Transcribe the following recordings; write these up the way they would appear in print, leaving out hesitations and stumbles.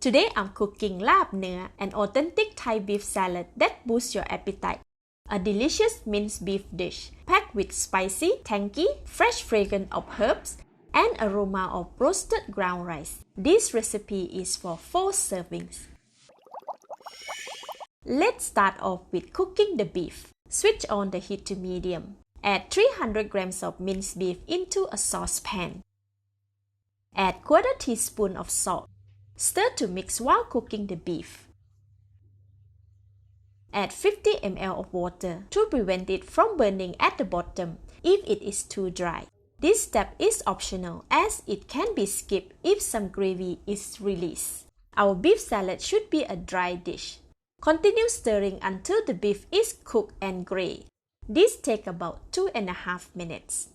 Today I'm cooking Larb Neua, an authentic Thai beef salad that boosts your appetite. A delicious minced beef dish packed with spicy, tangy, fresh fragrance of herbs and aroma of roasted ground rice. This recipe is for 4 servings. Let's start off with cooking the beef. Switch on the heat to medium. Add 300 grams of minced beef into a saucepan. Add 1/4 teaspoon of salt. Stir to mix while cooking the beef. Add 50 ml of water to prevent it from burning at the bottom if it is too dry. This step is optional as it can be skipped if some gravy is released. Our beef salad should be a dry dish. Continue stirring until the beef is cooked and gray. This takes about 2.5 minutes.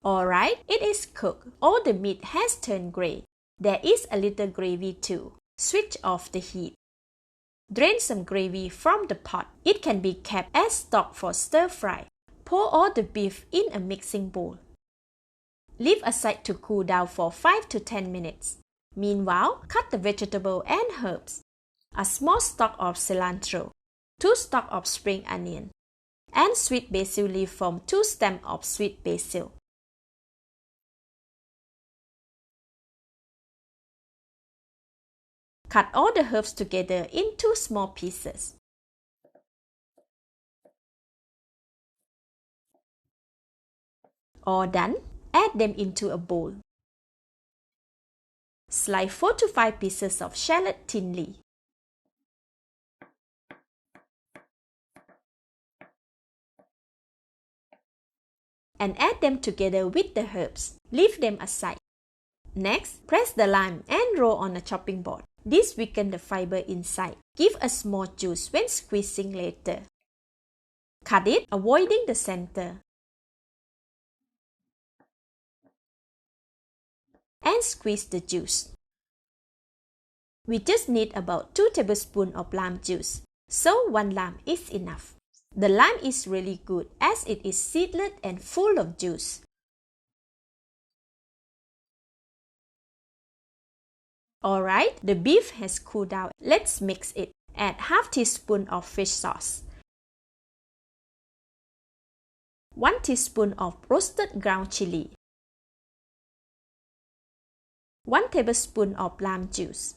Alright, it is cooked. All the meat has turned gray. There is a little gravy too. Switch off the heat. Drain some gravy from the pot. It can be kept as stock for stir fry. Pour all the beef in a mixing bowl. Leave aside to cool down for 5 to 10 minutes. Meanwhile, cut the vegetable and herbs. A small stalk of cilantro, 2 stalks of spring onion, and sweet basil leaf from 2 stems of sweet basil. Cut all the herbs together into small pieces. All done, add them into a bowl. Slice 4 to 5 pieces of shallot thinly. And add them together with the herbs. Leave them aside. Next, press the lime and roll on a chopping board. This weakens the fiber inside. Give a small juice when squeezing later. Cut it, avoiding the center. And squeeze the juice. We just need about 2 tablespoons of lime juice, so 1 lime is enough. The lime is really good as it is seedless and full of juice. Alright, the beef has cooled down. Let's mix it. Add ½ teaspoon of fish sauce. 1 teaspoon of roasted ground chilli. 1 tablespoon of lime juice.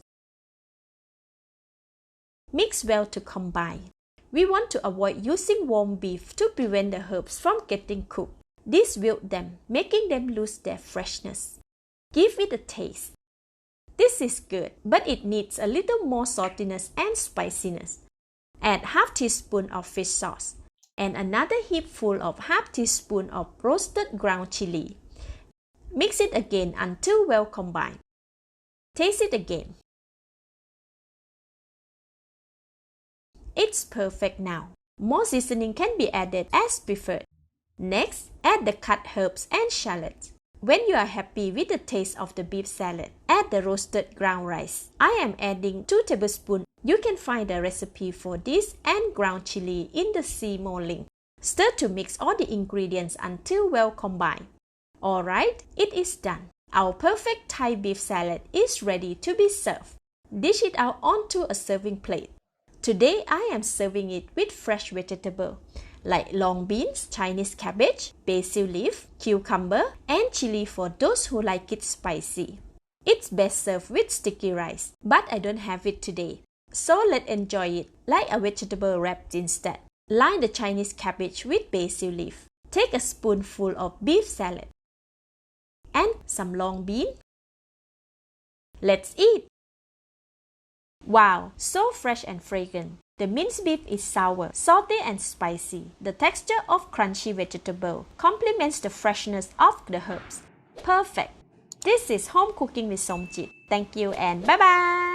Mix well to combine. We want to avoid using warm beef to prevent the herbs from getting cooked. This wilts them, making them lose their freshness. Give it a taste. This is good, but it needs a little more saltiness and spiciness. Add ½ teaspoon of fish sauce and another heapful of ½ teaspoon of roasted ground chilli. Mix it again until well combined. Taste it again. It's perfect now. More seasoning can be added as preferred. Next, add the cut herbs and shallots. When you are happy with the taste of the beef salad, add the roasted ground rice. I am adding 2 tablespoons. You can find the recipe for this and ground chili in the see more link. Stir to mix all the ingredients until well combined. Alright, it is done. Our perfect Thai beef salad is ready to be served. Dish it out onto a serving plate. Today, I am serving it with fresh vegetables like long beans, Chinese cabbage, basil leaf, cucumber, and chili for those who like it spicy. It's best served with sticky rice, but I don't have it today. So let's enjoy it like a vegetable wrap instead. Line the Chinese cabbage with basil leaf. Take a spoonful of beef salad and some long bean. Let's eat! Wow, so fresh and fragrant. The minced beef is sour, salty and spicy. The texture of crunchy vegetable complements the freshness of the herbs. Perfect! This is Home Cooking with Somjit. Thank you and bye-bye!